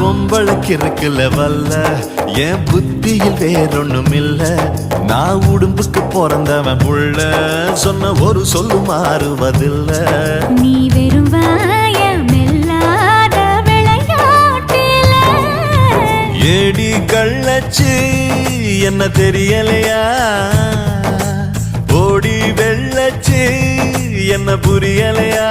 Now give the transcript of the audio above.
பொம்பளைக்கு இருக்குல்ல வல்ல என் புத்தியில் வேறொன்னும் இல்ல. நான் உடும்புக்கு பிறந்தவன் புள்ள சொன்ன ஒரு சொல்லு மாறுவதில்ல. நீ வெறும் வாயமில்லாத விளையாட்டில ஏடி கள்ளச்சு என்ன தெரியலையா? ஓடி வெள்ளச்சு என்ன புரியலையா?